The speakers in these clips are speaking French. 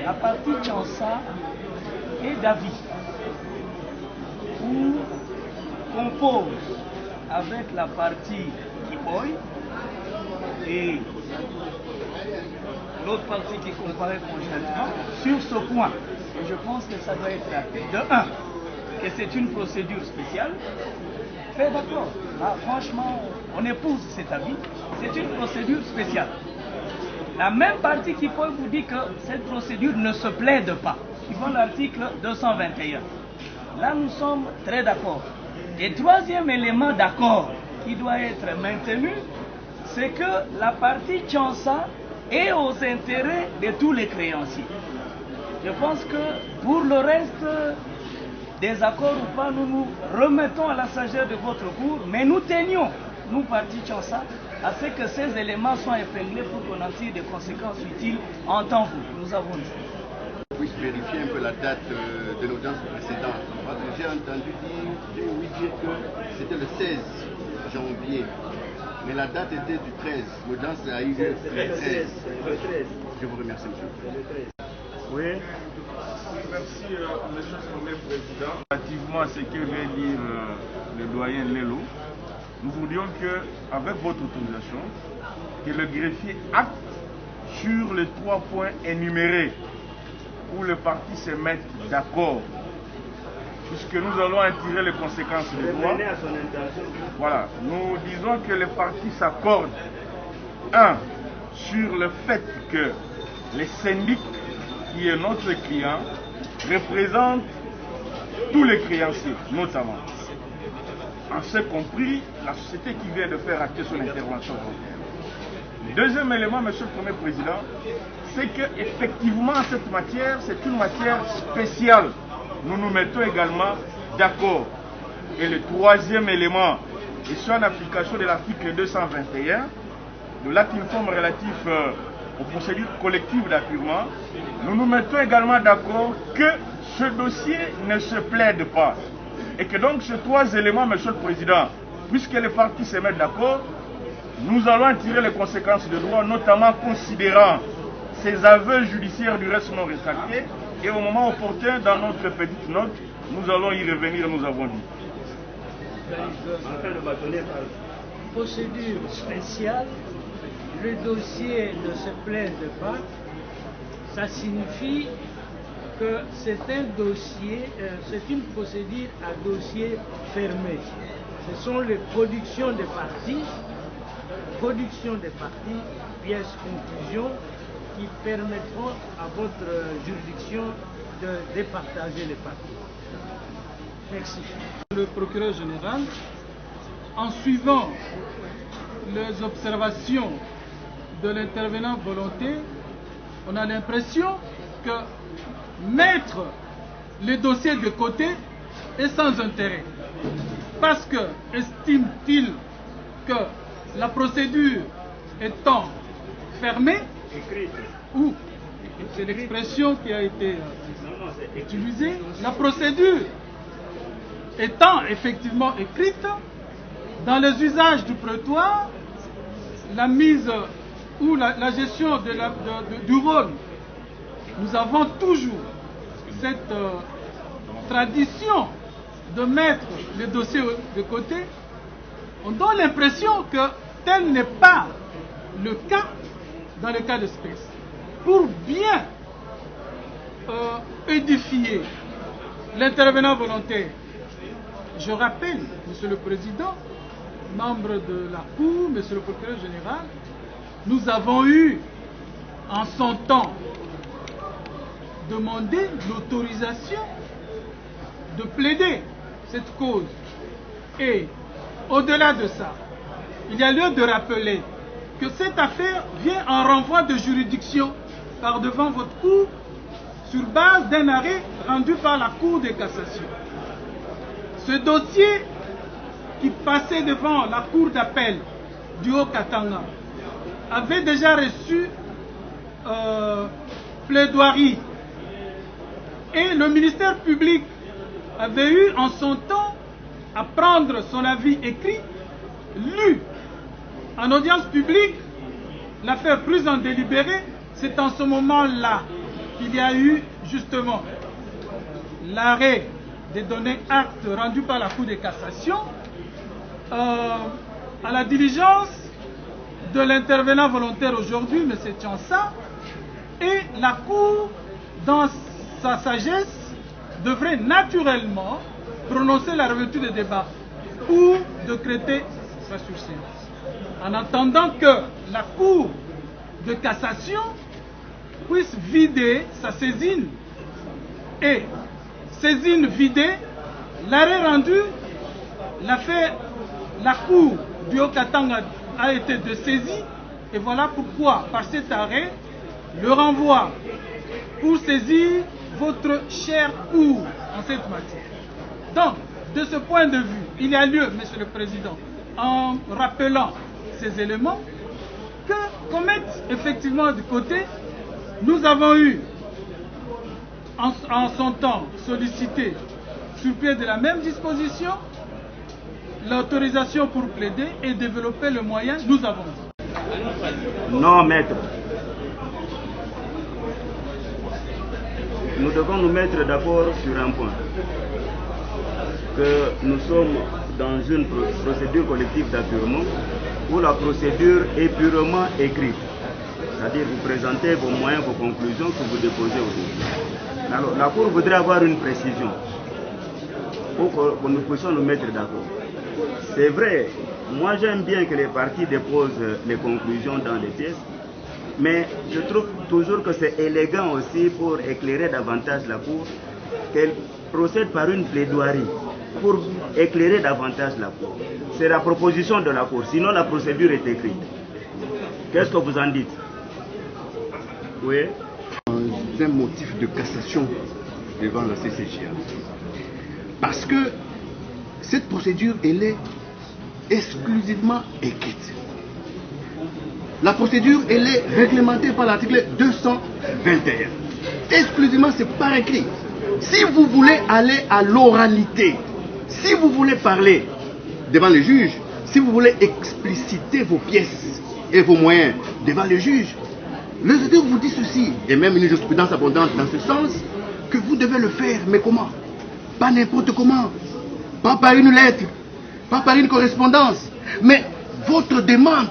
la partie Tchansa et David, où compose avec la partie Kiboy et l'autre partie qui comparait conjointement sur ce point. Et je pense que ça doit être acté. De 1, que c'est une procédure spéciale. Fait d'accord. Là, franchement, on épouse cet avis. C'est une procédure spéciale. La même partie qui peut vous dire que cette procédure ne se plaide pas. Suivant l'article 221. Là, nous sommes très d'accord. Et troisième élément d'accord qui doit être maintenu, c'est que la partie Tchansa est aux intérêts de tous les créanciers. Je pense que pour le reste des accords ou pas, nous nous remettons à la sagesse de votre cour, mais nous tenions, nous partis Tchansa, à ce que ces éléments soient épinglés pour qu'on en tire des conséquences utiles en temps vous. Nous avons dit. Puisse vérifier un peu la date de l'audience précédente. Parce que j'ai entendu dire que c'était le 16 janvier. Mais la date était du 13. L'audience a eu lieu le 13. Je vous remercie, monsieur. Oui. Merci, monsieur le président. Relativement à ce que vient dire le doyen Lelo, nous voudrions que, avec votre autorisation, que le greffier acte sur les 3 points énumérés où les parties se mettent d'accord, puisque nous allons en tirer les conséquences du droit. Voilà, nous disons que les parties s'accordent, 1, sur le fait que les syndics, qui est notre client, représentent tous les créanciers, notamment. En ce compris, la société qui vient de faire acter son intervention. Deuxième élément, monsieur le Premier Président, c'est qu'effectivement, cette matière, c'est une matière spéciale. Nous nous mettons également d'accord. Et le troisième élément, et sur en application de l'article 221 de l'acte uniforme relatif aux procédures collectives d'appurement, nous nous mettons également d'accord que ce dossier ne se plaide pas. Et que donc ces 3 éléments, monsieur le Président, puisque les parties se mettent d'accord, nous allons en tirer les conséquences de droit, notamment considérant ces aveux judiciaires du reste non rétractés. Et au moment opportun, dans notre petite note, nous allons y revenir, nous avons dit. Procédure spéciale, le dossier ne se plaide pas, ça signifie que c'est un dossier, c'est une procédure à dossier fermé. Ce sont les productions des parties, pièces conclusion, qui permettront à votre juridiction de départager les parties. Merci. Le procureur général, en suivant les observations de l'intervenant volonté, on a l'impression que mettre les dossiers de côté est sans intérêt. Parce que, estime-t-il que la procédure étant fermée, ou c'est l'expression qui a été utilisée, la procédure étant effectivement écrite, dans les usages du prétoire, la mise ou la gestion du rôle, nous avons toujours cette tradition de mettre les dossiers de côté. On donne l'impression que tel n'est pas le cas dans le cas d'espèce. Pour bien édifier l'intervenant volontaire, je rappelle, Monsieur le Président, membre de la Cour, Monsieur le Procureur général, nous avons eu en son temps demandé l'autorisation de plaider cette cause. Et au-delà de ça, il y a lieu de rappeler que cette affaire vient en renvoi de juridiction par devant votre Cour sur base d'un arrêt rendu par la Cour de cassation. Ce dossier qui passait devant la Cour d'appel du Haut-Katanga avait déjà reçu plaidoirie et le ministère public avait eu en son temps à prendre son avis écrit, lu en audience publique, l'affaire prise en délibéré. C'est en ce moment-là qu'il y a eu justement l'arrêt des données actes rendus par la Cour de cassation à la diligence de l'intervenant volontaire aujourd'hui, M. Tchansa, et la Cour, dans sa sagesse, devrait naturellement prononcer la réouverture des débats ou décréter sa surséance. En attendant que la Cour de cassation puisse vider sa saisine et saisine vidée, l'arrêt rendu, la Cour du Haut-Katanga a été dessaisie et voilà pourquoi, par cet arrêt, le renvoi pour saisir votre chère Cour en cette matière. Donc, de ce point de vue, il y a lieu, Monsieur le Président, en rappelant ces éléments, qu'on mette effectivement de côté. Nous avons eu, en son temps, sollicité, sur pied de la même disposition, l'autorisation pour plaider et développer le moyen, nous avons dit. Non, maître. Nous devons nous mettre d'accord sur un point. Que nous sommes dans une procédure collective d'apurement où la procédure est purement écrite. C'est-à-dire vous présentez vos moyens, vos conclusions que vous déposez aujourd'hui. Alors la Cour voudrait avoir une précision pour que nous puissions nous mettre d'accord. C'est vrai, moi j'aime bien que les parties déposent les conclusions dans les pièces, mais je trouve toujours que c'est élégant aussi pour éclairer davantage la Cour qu'elle procède par une plaidoirie pour éclairer davantage la Cour. C'est la proposition de la Cour, sinon la procédure est écrite. Qu'est-ce que vous en dites? Oui. Un motif de cassation devant la CCJA. Parce que cette procédure, elle est exclusivement écrite. La procédure, elle est réglementée par l'article 221. Exclusivement, c'est par écrit. Si vous voulez aller à l'oralité, si vous voulez parler devant le juge, si vous voulez expliciter vos pièces et vos moyens devant le juge, le juge vous dit ceci, et même une jurisprudence abondante dans ce sens, que vous devez le faire, mais comment? Pas n'importe comment, pas par une lettre, pas par une correspondance, mais votre demande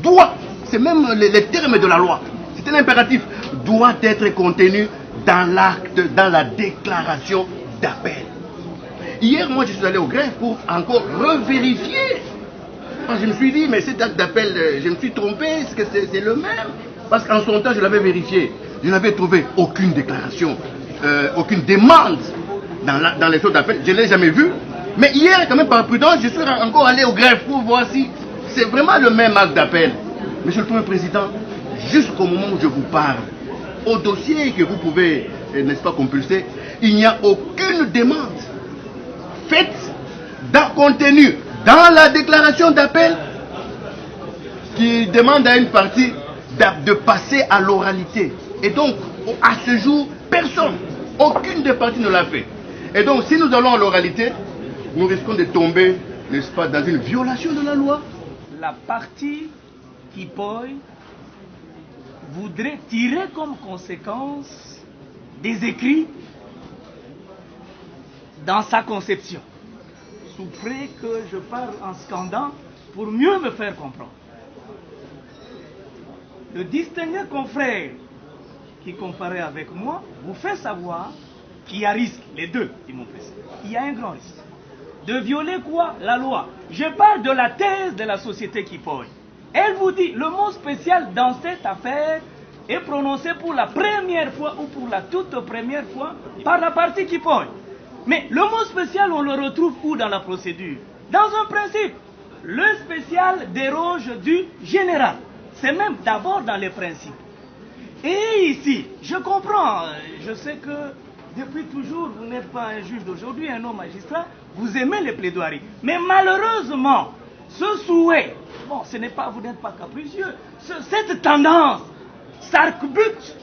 doit, c'est même les termes de la loi, c'est un impératif, doit être contenu dans l'acte, dans la déclaration d'appel. Hier, moi, je suis allé au greffe pour encore revérifier. Parce que je me suis dit, mais cet acte d'appel, je me suis trompé, est-ce que c'est le même? Parce qu'en son temps, je l'avais vérifié. Je n'avais trouvé aucune déclaration, aucune demande dans les choses d'appel. Je ne l'ai jamais vu. Mais hier, quand même, par prudence, je suis encore allé au greffe pour voir si c'est vraiment le même acte d'appel. Monsieur le Premier Président, jusqu'au moment où je vous parle, au dossier que vous pouvez, n'est-ce pas, compulser, il n'y a aucune demande faite contenue dans la déclaration d'appel qui demande à une partie de passer à l'oralité. Et donc, à ce jour, personne, aucune des parties ne l'a fait. Et donc, si nous allons à l'oralité, nous risquons de tomber, n'est-ce pas, dans une violation de la loi. La partie Kipoy voudrait tirer comme conséquence des écrits dans sa conception. Souffrez que je parle en scandant pour mieux me faire comprendre. Le distingué confrère qui comparait avec moi vous fait savoir qu'il y a risque, les deux, ils m'ont précisé. Il y a un grand risque de violer quoi? La loi. Je parle de la thèse de la société Kipoy. Elle vous dit, le mot spécial dans cette affaire est prononcé pour la première fois ou pour la toute première fois par la partie Kipoy. Mais le mot spécial, on le retrouve où dans la procédure? Dans un principe, le spécial déroge du général. C'est même d'abord dans les principes. Et ici, je comprends, je sais que depuis toujours, vous n'êtes pas un juge d'aujourd'hui, un homme magistrat, vous aimez les plaidoiries. Mais malheureusement, ce souhait, bon, ce n'est pas, vous n'êtes pas capricieux, cette tendance s'arc-bute,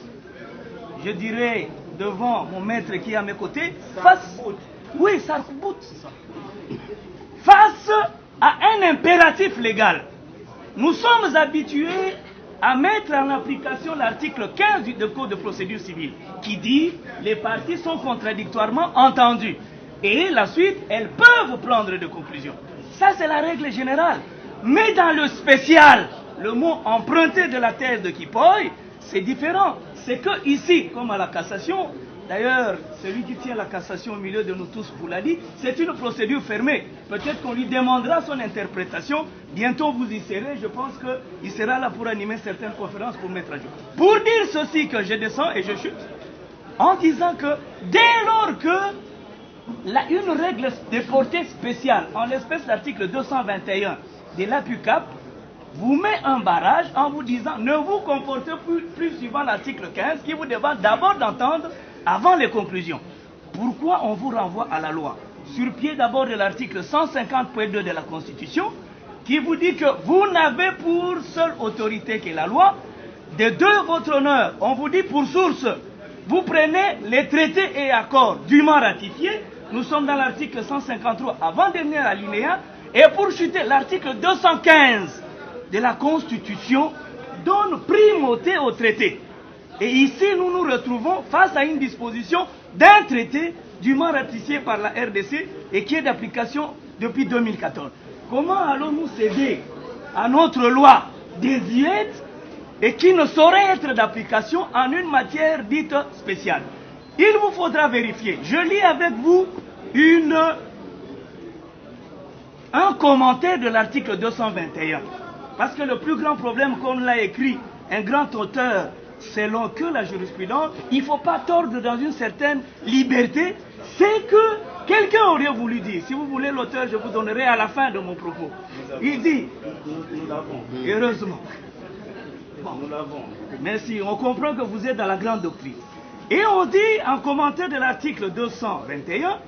je dirais, devant mon maître qui est à mes côtés, oui, s'arc-bute, face à un impératif légal. Nous sommes habitués à mettre en application l'article 15 du Code de procédure civile qui dit les parties sont contradictoirement entendues et la suite, elles peuvent prendre des conclusions. Ça, c'est la règle générale. Mais dans le spécial, le mot emprunté de la thèse de Kipoy, c'est différent. C'est que ici, comme à la cassation, d'ailleurs, celui qui tient la cassation au milieu de nous tous vous l'a dit, c'est une procédure fermée. Peut-être qu'on lui demandera son interprétation. Bientôt vous y serez. Je pense qu'il sera là pour animer certaines conférences pour mettre à jour. Pour dire ceci, que je descends et je chute, en disant que dès lors que une règle de portée spéciale, en l'espèce l'article 221 de l'APUCAP, vous met un barrage en vous disant ne vous comportez plus suivant l'article 15 qui vous demande d'abord d'entendre avant les conclusions. Pourquoi on vous renvoie à la loi? Sur pied d'abord de l'article 150.2 de la Constitution qui vous dit que vous n'avez pour seule autorité que la loi. De deux votre honneur, on vous dit pour source, vous prenez les traités et accords dûment ratifiés. Nous sommes dans l'article 153 avant-dernier alinéa. Et pour chuter, l'article 215 de la Constitution donne primauté au traité. Et ici, nous nous retrouvons face à une disposition d'un traité dûment ratifié par la RDC et qui est d'application depuis 2014. Comment allons-nous céder à notre loi désuète et qui ne saurait être d'application en une matière dite spéciale? Il vous faudra vérifier. Je lis avec vous un commentaire de l'article 221. Parce que le plus grand problème, comme l'a écrit un grand auteur, selon que la jurisprudence, il ne faut pas tordre dans une certaine liberté, c'est que quelqu'un aurait voulu dire, si vous voulez l'auteur, je vous donnerai à la fin de mon propos. Il dit, Nous l'avons. heureusement. Bon, Nous l'avons. merci, on comprend que vous êtes dans la grande doctrine. Et on dit, en commentaire de l'article 221,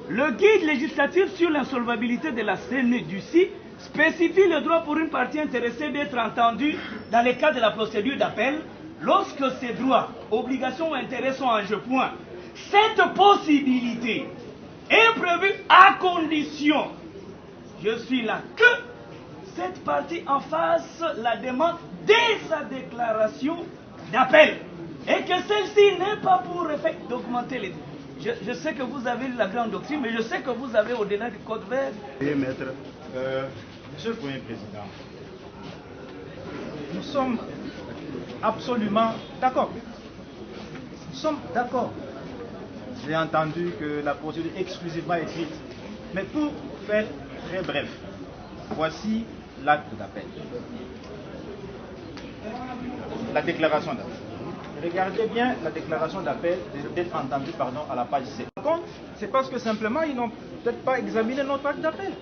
le guide législatif sur l'insolvabilité de la CNUDC spécifie le droit pour une partie intéressée d'être entendue dans le cadre de la procédure d'appel lorsque ses droits, obligations ou intérêts sont en jeu. Point. Cette possibilité est prévue à condition, je suis là, que cette partie en fasse la demande dès sa déclaration d'appel et que celle-ci n'ait pas pour effet d'augmenter les... Je sais que vous avez la grande doctrine, mais je sais que vous avez au-delà du code vert. Oui, maître. Monsieur le Premier Président, nous sommes absolument d'accord. Nous sommes d'accord. J'ai entendu que la procédure est exclusivement écrite. Mais pour faire très bref, voici l'acte d'appel. La déclaration d'appel. Regardez bien la déclaration d'appel d'être entendu à la page 7. Par contre, c'est parce que simplement ils n'ont peut-être pas examiné notre acte d'appel.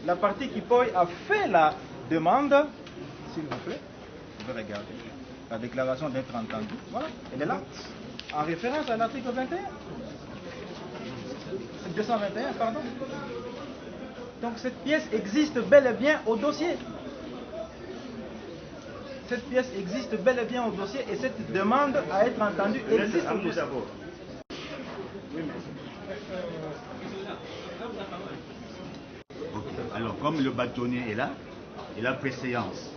La partie Kipoy a fait la demande, s'il vous plaît, vous pouvez regarder, la déclaration d'être entendu, voilà, elle est là, en référence à l'article 21. 221, pardon. Donc cette pièce existe bel et bien au dossier. Cette pièce existe bel et bien au dossier et cette demande à être entendue existe au dossier. Alors, comme le bâtonnier est là, il a préséance.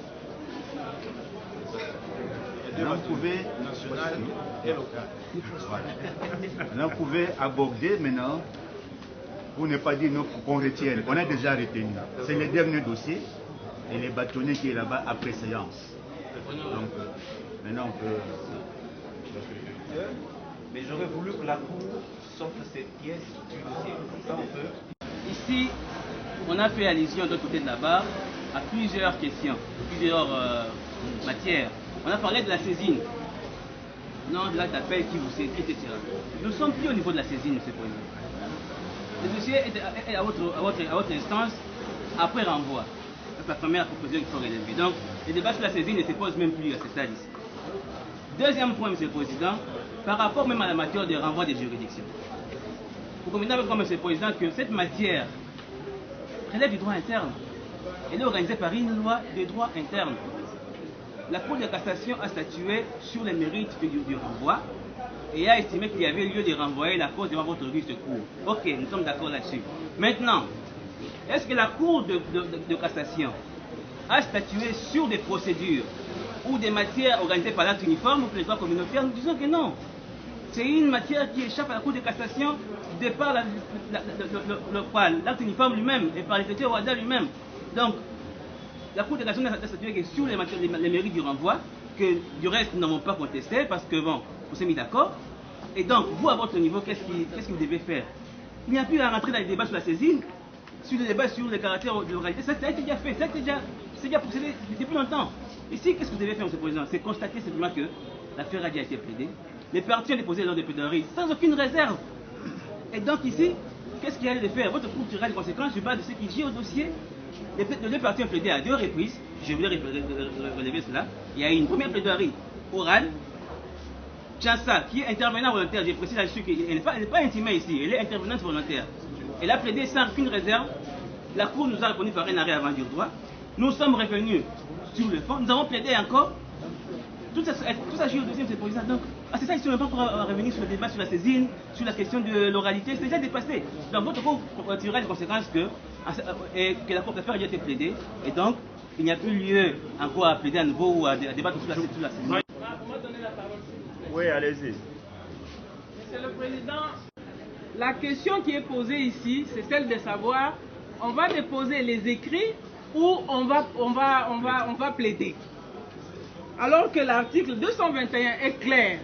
Maintenant, vous pouvez, maintenant, vous pouvez aborder maintenant, pour ne pas dire non, qu'on retienne. On a déjà retenu. C'est le dernier dossier et le bâtonnier qui est là-bas a préséance. Donc, maintenant, on peut... Mais j'aurais voulu que la Cour sorte cette pièce du dossier. Ça, on peut. Ici, on a fait allusion de l'autre côté de la barre à plusieurs questions, plusieurs matières. On a parlé de la saisine, non de l'acte d'appel qui vous saisit, etc. Nous ne sommes plus au niveau de la saisine, M. le Président. Le dossier est à votre instance après renvoi. C'est la première proposition qu'il faut relever. Donc, le débat sur la saisine ne se pose même plus à ce stade ici. Deuxième point, M. le Président, par rapport même à la matière de renvoi des juridictions. Vous comprenez avec moi, M. le Président, que cette matière relève du droit interne. Elle est organisée par une loi de droit interne. La Cour de cassation a statué sur les mérites du renvoi et a estimé qu'il y avait lieu de renvoyer la cause devant votre auguste cour. Ok, nous sommes d'accord là-dessus. Maintenant, est-ce que la Cour de cassation a statué sur des procédures ou des matières organisées par l'acte uniforme ou par les droits communautaires, nous disons que non. C'est une matière qui échappe à la Cour de cassation de par l'acte uniforme lui-même et par les traités OHADA lui-même. Donc, la Cour de cassation n'a statué que sur les mérites du renvoi, que du reste nous n'avons pas contesté parce que bon, on s'est mis d'accord. Et donc, vous à votre niveau, qu'est-ce que vous devez faire? Il n'y a plus à rentrer dans les débats sur la saisine, sur le débat sur le caractère de l'oralité. Ça a été déjà fait, c'est déjà procédé depuis longtemps. Ici, qu'est-ce que vous devez faire, M. le Président? C'est constater simplement que l'affaire a déjà été plaidée. Les partis ont déposé l'ordre de plaidoirie sans aucune réserve. Et donc ici, qu'est-ce qu'il y a de faire? Votre cour tirera les conséquences sur base de ce qui gît au dossier. Les deux partis ont plaidé à 2 reprises. Je voulais relever cela. Il y a eu une première plaidoirie orale. Chansa, qui est intervenant volontaire, j'ai précisé là-dessus qu'elle n'est pas intimée ici, elle est intervenante volontaire. Elle a plaidé sans aucune réserve. La Cour nous a répondu par un arrêt avant dire droit. Nous sommes revenus sur le fond. Nous avons plaidé encore. Tout ça joue au deuxième, M. le Président. Donc, c'est ça, ils ne sont même pas revenus sur le débat sur la saisine, sur la question de l'oralité. C'est déjà dépassé. Donc, votre Cour tirera les conséquences que l'affaire a déjà été plaidée. Et donc, il n'y a plus lieu encore à plaider à nouveau ou à débattre sur la saisine. Oui, allez-y. Monsieur le Président, la question qui est posée ici, c'est celle de savoir, on va déposer les écrits ou on va plaider. Alors que l'article 221 est clair.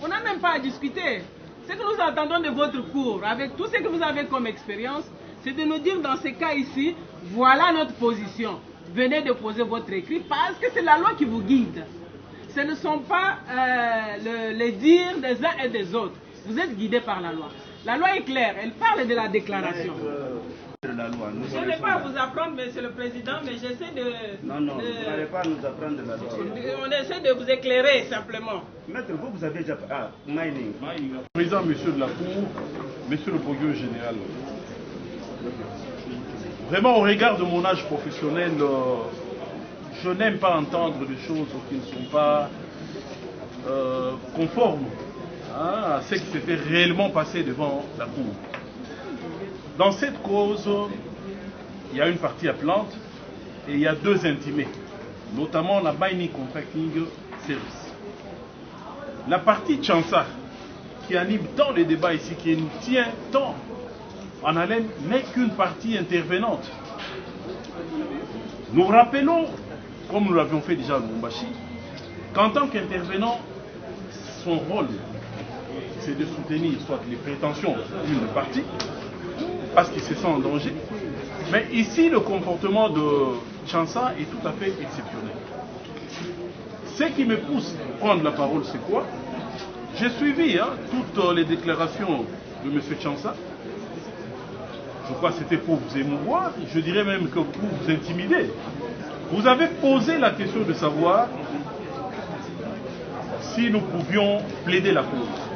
On n'a même pas à discuter. Ce que nous attendons de votre cours, avec tout ce que vous avez comme expérience, c'est de nous dire dans ces cas ici, voilà notre position. Venez déposer votre écrit parce que c'est la loi qui vous guide. Ce ne sont pas les dires des uns et des autres. Vous êtes guidés par la loi. La loi est claire, elle parle de la déclaration. Je n'ai pas à vous apprendre, Monsieur le Président, mais j'essaie de... Non, vous n'allez pas nous apprendre de la loi. On essaie de vous éclairer, simplement. Maître, vous avez déjà... Ah, mining. Président, Monsieur de la Cour, Monsieur le Procureur Général, vraiment au regard de mon âge professionnel, je n'aime pas entendre des choses qui ne sont pas conformes à ce qui s'était réellement passé devant la Cour. Dans cette cause, il y a une partie appelante et il y a 2 intimés, notamment la Mining Contracting Service. La partie Chansa, qui anime tant les débats ici, qui nous tient tant en haleine, n'est qu'une partie intervenante. Nous rappelons, comme nous l'avions fait déjà à Lubumbashi, qu'en tant qu'intervenant, son rôle, c'est de soutenir soit les prétentions d'une partie, parce qu'il se sent en danger, mais ici le comportement de Chansa est tout à fait exceptionnel. Ce qui me pousse à prendre la parole, c'est quoi? J'ai suivi toutes les déclarations de M. Chansa. Je crois que c'était pour vous émouvoir, je dirais même que pour vous intimider. Vous avez posé la question de savoir si nous pouvions plaider la cause.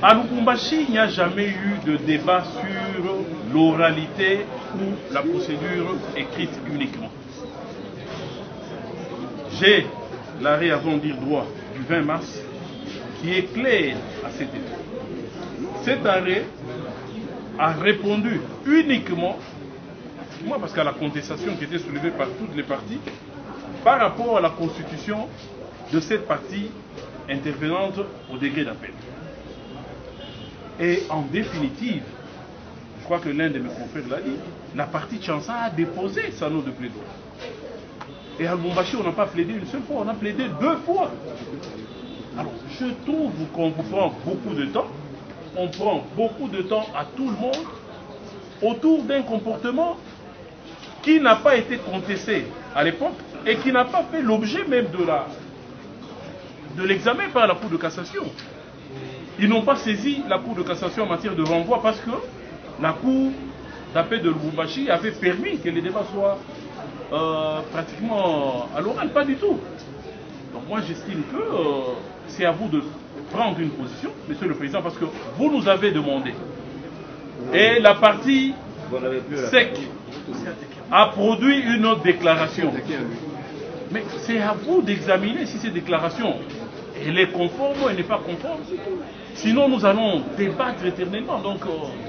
À Lubumbashi, il n'y a jamais eu de débat sur l'oralité ou la procédure écrite uniquement. J'ai l'arrêt avant de dire droit du 20 mars qui est clair à cet effet. Cet arrêt a répondu uniquement, moi parce qu'à la contestation qui était soulevée par toutes les parties, par rapport à la constitution de cette partie intervenante au degré d'appel. Et en définitive, je crois que l'un de mes confrères l'a dit, la partie Chansa a déposé sa note de plaidoyer. Et à Lubumbashi, on n'a pas plaidé une seule fois, on a plaidé 2 fois. Alors, je trouve qu'on vous prend beaucoup de temps, on prend beaucoup de temps à tout le monde autour d'un comportement qui n'a pas été contesté à l'époque et qui n'a pas fait l'objet même de l'examen par la Cour de cassation. Ils n'ont pas saisi la Cour de cassation en matière de renvoi parce que la Cour d'appel de Lubumbashi avait permis que les débats soient pratiquement à l'oral, pas du tout. Donc moi j'estime que c'est à vous de prendre une position, Monsieur le Président, parce que vous nous avez demandé. Et la partie SEC a produit une autre déclaration. Mais c'est à vous d'examiner si cette déclaration elle est conforme ou elle n'est pas conforme. Sinon nous allons débattre éternellement. Donc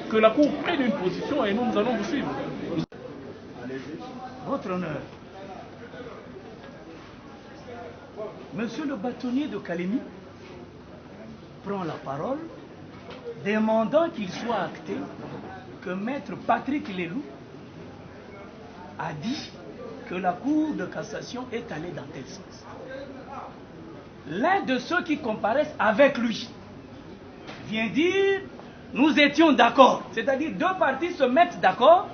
que la Cour prenne une position et nous allons vous suivre. Votre honneur, Monsieur le bâtonnier de Kalemi prend la parole, demandant qu'il soit acté que Maître Patrick Lelou a dit que la Cour de cassation est allée dans tel sens. L'un de ceux qui comparaissent avec lui vient dire « nous étions d'accord », c'est-à-dire deux parties se mettent d'accord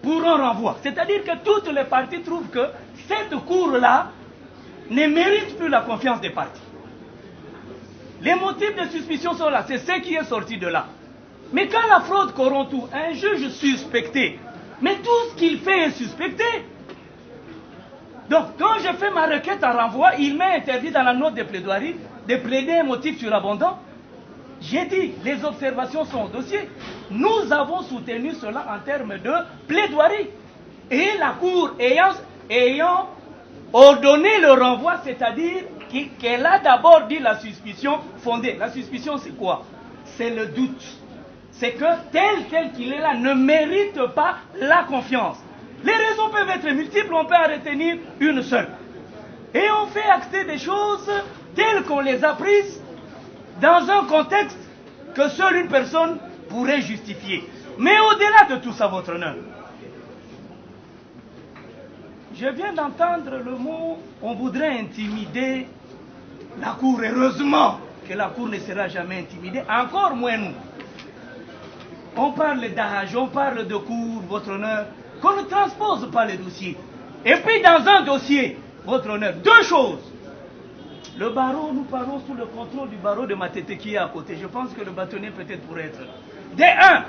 pour un renvoi. C'est-à-dire que toutes les parties trouvent que cette Cour-là ne mérite plus la confiance des parties. Les motifs de suspicion sont là, c'est ce qui est sorti de là. Mais quand la fraude corrompt tout, un juge suspecté, mais tout ce qu'il fait est suspecté. Donc, quand je fais ma requête en renvoi, il m'est interdit dans la note de plaidoirie de plaider un motif surabondant. J'ai dit, les observations sont au dossier. Nous avons soutenu cela en termes de plaidoirie. Et la Cour ayant ordonné le renvoi, c'est-à-dire qu'elle a d'abord dit la suspicion fondée. La suspicion, c'est quoi? C'est le doute. C'est que tel qu'il est là ne mérite pas la confiance. Les raisons peuvent être multiples, on peut en retenir une seule. Et on fait acter des choses telles qu'on les a prises dans un contexte que seule une personne pourrait justifier. Mais au-delà de tout ça, votre honneur, je viens d'entendre le mot « on voudrait intimider la Cour ». Heureusement que la Cour ne sera jamais intimidée, encore moins nous. On parle d'âge, on parle de Cour, votre honneur, qu'on ne transpose pas les dossiers. Et puis dans un dossier, votre honneur, deux choses. Le barreau, nous parlons sous le contrôle du barreau de Matete qui est à côté. Je pense que le bâtonnier peut-être pourrait être là. De un,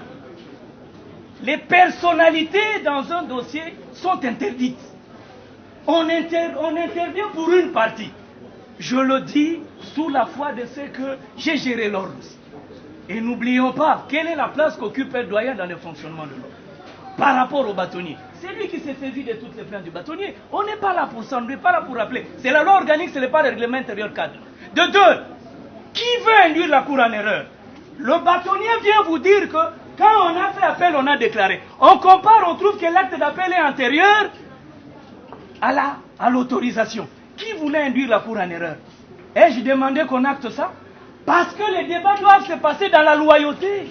les personnalités dans un dossier sont interdites. On intervient pour une partie. Je le dis sous la foi de ce que j'ai géré l'ordre. Et n'oublions pas, quelle est la place qu'occupe un doyen dans le fonctionnement de l'ordre par rapport au bâtonnier. C'est lui qui s'est saisi de toutes les plaintes du bâtonnier. On n'est pas là pour s'en, on n'est pas là pour rappeler. C'est la loi organique, ce n'est pas le règlement intérieur cadre. De deux, qui veut induire la Cour en erreur? Le bâtonnier vient vous dire que quand on a fait appel, on a déclaré. On compare, on trouve que l'acte d'appel est antérieur à l'autorisation. Qui voulait induire la Cour en erreur? Ai-je demandé qu'on acte ça? Parce que les débats doivent se passer dans la loyauté.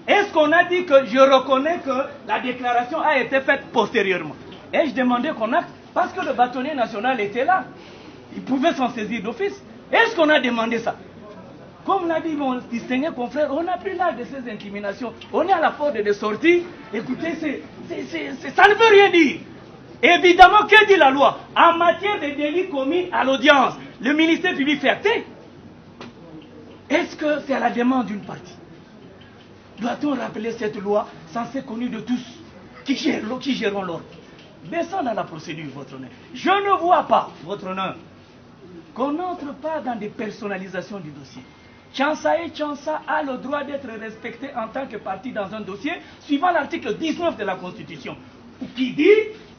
Est-ce qu'on a dit que je reconnais que la déclaration a été faite postérieurement? Ai-je demandé qu'on acte? Parce que le bâtonnier national était là. Il pouvait s'en saisir d'office. Est-ce qu'on a demandé ça? Comme l'a dit mon distingué confrère, on n'a plus l'âge de ces incriminations. On est à la porte de sortie. Écoutez, ça ne veut rien dire. Évidemment, que dit la loi? En matière de délits commis à l'audience, le ministère public fait acter. Est-ce que c'est à la demande d'une partie? Doit-on rappeler cette loi censée connue de tous qui gèrent l'ordre? Baissons dans la procédure, votre honneur. Je ne vois pas, votre honneur, qu'on n'entre pas dans des personnalisations du dossier. Chansa et Chansa a le droit d'être respecté en tant que partie dans un dossier, suivant l'article 19 de la Constitution, qui dit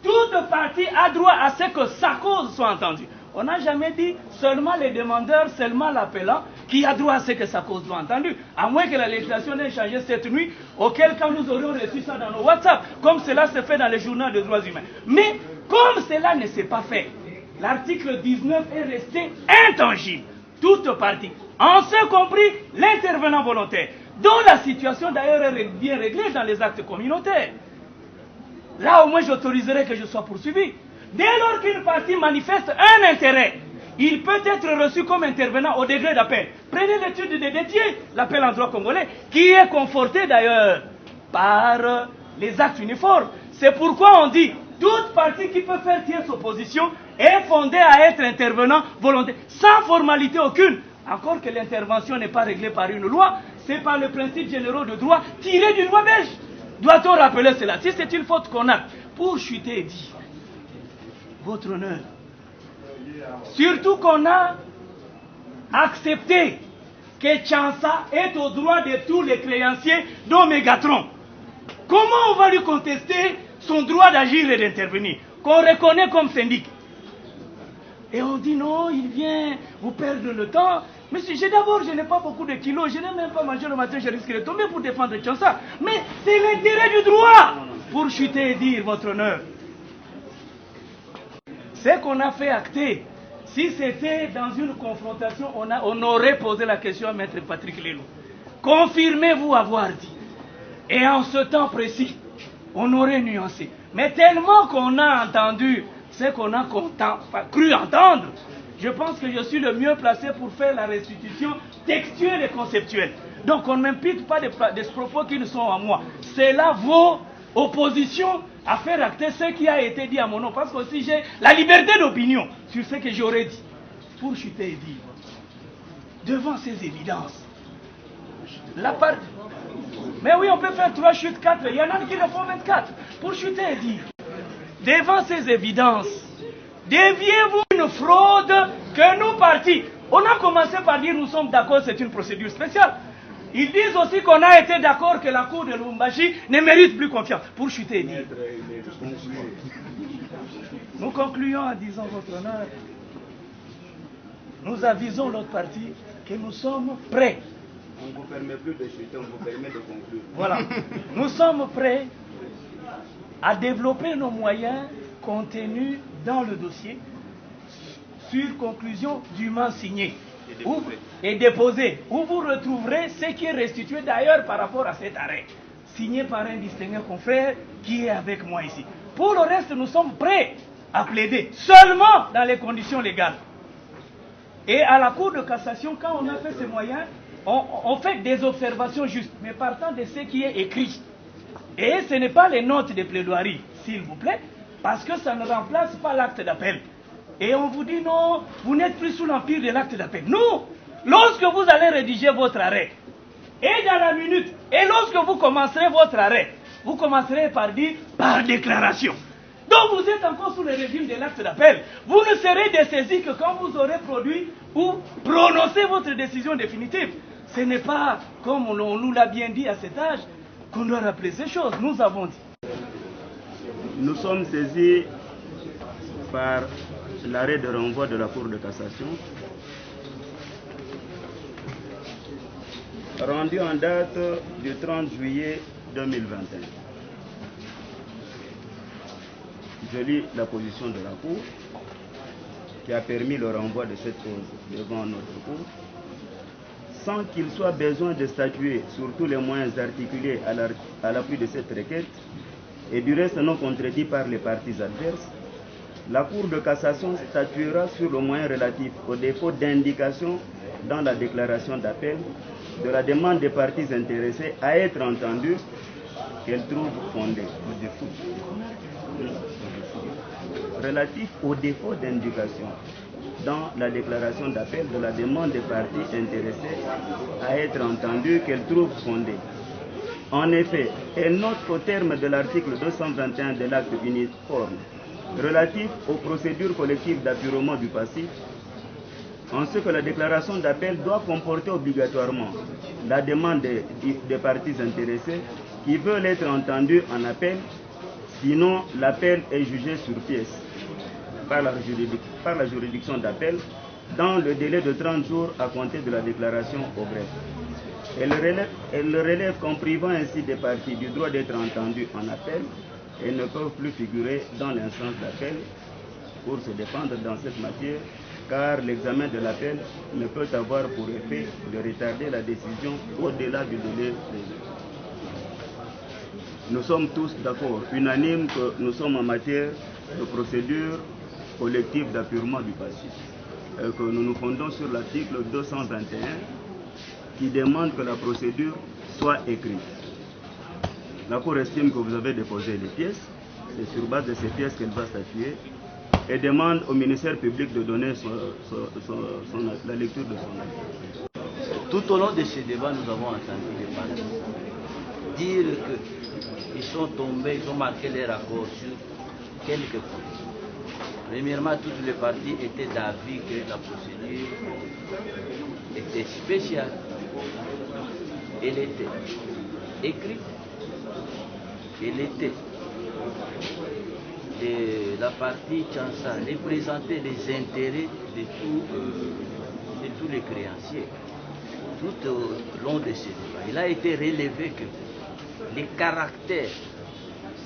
toute partie a droit à ce que sa cause soit entendue. On n'a jamais dit seulement les demandeurs, seulement l'appelant, qui a droit à ce que sa cause soit entendue. À moins que la législation ait changé cette nuit, auquel cas nous aurions reçu ça dans nos WhatsApp, comme cela se fait dans les journaux des droits humains. Mais comme cela ne s'est pas fait, l'article 19 est resté intangible. Toute partie, en ce compris l'intervenant volontaire, dont la situation d'ailleurs est bien réglée dans les actes communautaires. Là au moins j'autoriserai que je sois poursuivi. Dès lors qu'une partie manifeste un intérêt, il peut être reçu comme intervenant au degré d'appel. Prenez l'étude de Détier, l'appel en droit congolais, qui est conforté d'ailleurs par les actes uniformes. C'est pourquoi on dit, toute partie qui peut faire tiers opposition est fondée à être intervenant volontaire, sans formalité aucune. Encore que l'intervention n'est pas réglée par une loi, c'est par le principe général de droit tiré d'une loi belge. Doit-on rappeler cela? Si c'est une faute qu'on a pour chuter et dire, votre honneur, surtout qu'on a accepté que Chansa est au droit de tous les créanciers dont Mégatron. Comment on va lui contester son droit d'agir et d'intervenir, qu'on reconnaît comme syndic? Et on dit non, il vient vous perdre le temps. Mais si d'abord, je n'ai pas beaucoup de kilos, je n'ai même pas mangé le matin, je risque de tomber pour défendre Chansa. Mais c'est l'intérêt du droit pour chuter et dire, votre honneur. Ce qu'on a fait acter, Si c'était dans une confrontation, on aurait posé la question à Maître Patrick Lelo. Confirmez-vous avoir dit. Et en ce temps précis, on aurait nuancé. Mais tellement qu'on a entendu ce qu'on a cru entendre, je pense que je suis le mieux placé pour faire la restitution textuelle et conceptuelle. Donc on ne m'impute pas des propos qui ne sont à moi. C'est là vos oppositions à faire acter ce qui a été dit à mon nom. Parce que aussi j'ai la liberté d'opinion sur ce que j'aurais dit. Pour chuter et dire, devant ces évidences, la part... Mais oui, on peut faire 3 chutes, 4, il y en a qui le font 24. Pour chuter et dire, devant ces évidences, déviez-vous une fraude que nous partis. On a commencé par dire nous sommes d'accord, c'est une procédure spéciale. Ils disent aussi qu'on a été d'accord que la cour de Lubumbashi ne mérite plus confiance. Pour chuter et dire. Nous concluons en disant, votre honneur, nous avisons l'autre partie que nous sommes prêts. On ne vous permet plus de chuter, on vous permet de conclure. Voilà. Nous sommes prêts à développer nos moyens contenus dans le dossier sur conclusion dûment signée et déposée, où vous retrouverez ce qui est restitué d'ailleurs par rapport à cet arrêt, signé par un distingué confrère qui est avec moi ici. Pour le reste, nous sommes prêts à plaider seulement dans les conditions légales. Et à la Cour de cassation, quand on a fait ces moyens, on fait des observations justes, mais partant de ce qui est écrit. Et ce n'est pas les notes de plaidoirie, s'il vous plaît, parce que ça ne remplace pas l'acte d'appel. Et on vous dit non, vous n'êtes plus sous l'empire de l'acte d'appel. Nous, lorsque vous allez rédiger votre arrêt, et dans la minute, et lorsque vous commencerez votre arrêt, vous commencerez par dire par déclaration. Donc vous êtes encore sous le régime de l'acte d'appel. Vous ne serez dessaisi que quand vous aurez produit ou prononcé votre décision définitive. Ce n'est pas, comme on nous l'a bien dit à cet âge, qu'on doit rappeler ces choses. Nous avons dit. Nous sommes saisis par l'arrêt de renvoi de la Cour de cassation, rendu en date du 30 juillet 2021. Je lis la position de la Cour qui a permis le renvoi de cette cause devant notre Cour, sans qu'il soit besoin de statuer sur tous les moyens articulés à l'appui de cette requête, et du reste non contredit par les parties adverses. La Cour de cassation statuera sur le moyen relatif au défaut d'indication dans la déclaration d'appel de la demande des parties intéressées à être entendues qu'elle trouve fondée. Relatif au défaut d'indication dans la déclaration d'appel de la demande des parties intéressées à être entendues qu'elle trouve fondée. En effet, elle note au terme de l'article 221 de l'acte uniforme relatif aux procédures collectives d'appurement du passif, en ce que la déclaration d'appel doit comporter obligatoirement la demande des parties intéressées qui veulent être entendues en appel, sinon l'appel est jugé sur pièce par la juridiction d'appel dans le délai de 30 jours à compter de la déclaration au greffe. Elle relève qu'en privant ainsi des parties du droit d'être entendues en appel, elles ne peuvent plus figurer dans l'instance d'appel pour se défendre dans cette matière, car l'examen de l'appel ne peut avoir pour effet de retarder la décision au-delà du délai prévu. Nous sommes tous d'accord, unanimes, que nous sommes en matière de procédure collective d'appurement du passif, que nous nous fondons sur l'article 221 qui demande que la procédure soit écrite. La Cour estime que vous avez déposé les pièces, c'est sur base de ces pièces qu'elle va statuer, et demande au ministère public de donner la lecture de son avis. Tout au long de ce débat, nous avons entendu les partis dire qu'ils sont tombés, ils ont marqué leur accord sur quelques points. Premièrement, toutes les parties étaient d'avis que la procédure était spéciale. Elle était écrite, elle était de la partie Tchansa représentait les intérêts de tous les créanciers tout au long de ce débat. Il a été relevé que les caractères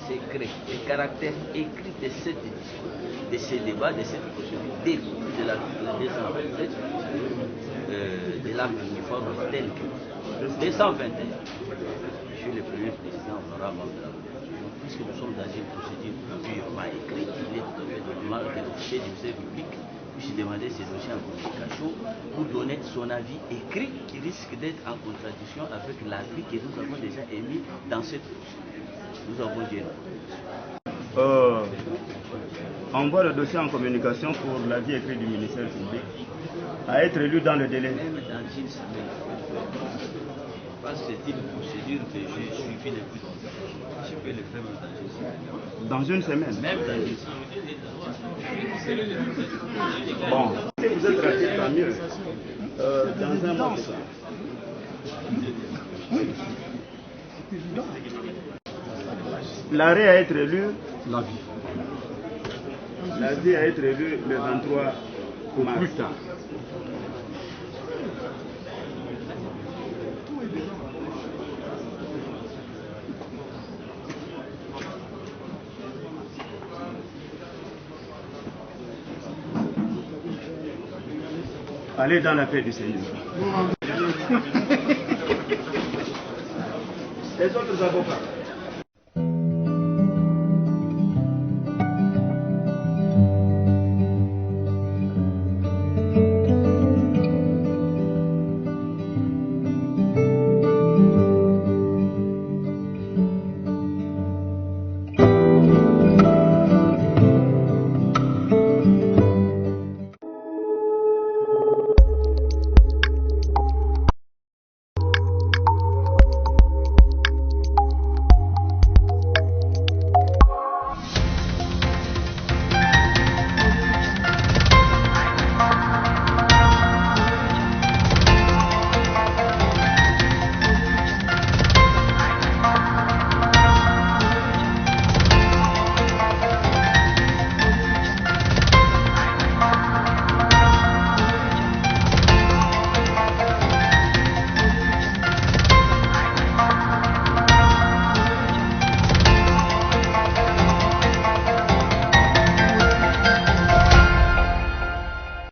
secret, le caractère écrit de ces débats, de cette procédure, découle de l'article 227 de l'acte uniforme tel que 221. Monsieur le Premier Président, honorable de la Constitution, puisque nous sommes dans une procédure purement écrite, il est tout à fait normal que l'officier du service public puisse demander ses dossiers en communication pour donner son avis écrit qui risque d'être en contradiction avec l'avis que nous avons déjà émis dans cette procédure. Nous avons dit envoie le dossier en communication pour l'avis écrit du ministère public à être lu dans le délai. Même dans une semaine. Parce que c'est une procédure que j'ai suivie depuis longtemps. Je peux le faire dans une semaine. Dans une semaine. Même dans une semaine. Bon, si vous êtes rapide, tant mieux. Dans un mois, c'est ça. L'arrêt à être lu, l'avis à être lu le 23 mars. Plus tard. Allez dans la paix du Seigneur. Les autres avocats.